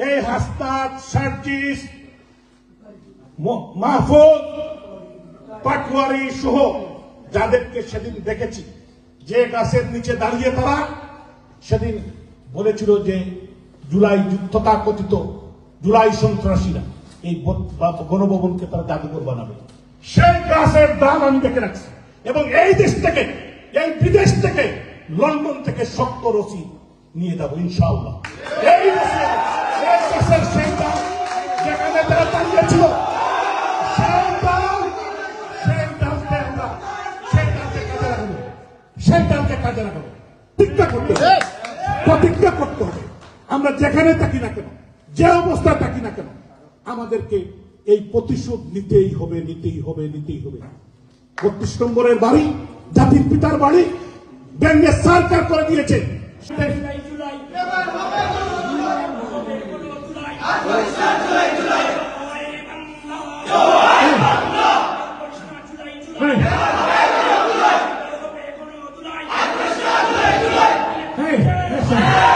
এই হাসনাত, সার্জিস, মাহফুজ, পাটওয়ারি সহ যাদেরকে সেদিন দেখেছি, যে গাছের নিচে দাঁড়িয়ে তারা সেদিন বলেছিল যে জুলাই তথাকথিত জুলাই সন্ত্রাসীরা এই গণভবনকে তারা জাদুঘর বানাবে, সেই গাছের দাম আমি দেখে রাখছি। এবং এই দেশ থেকে, এই বিদেশ থেকে, লন্ডন থেকে শক্ত রশি নিয়ে যাবো ইনশাআল্লাহ। এই গাছের সেই দাম যেখানে তারা দাঁড়িয়েছিল, সেই ডালকে কাজে লাগাবো। প্রতিজ্ঞা করতে হবে। আমরা যেখানে থাকি না কেন, যে অবস্থায় থাকি না কেন, আমাদেরকে এই প্রতিশোধ নিতেই হবে, নিতেই হবে, নিতেই হবে। ৩২ নম্বরের বাড়ি, জাতির পিতার বাড়ি ব্যঙ্গে সরকার করে দিয়েছে। Hey,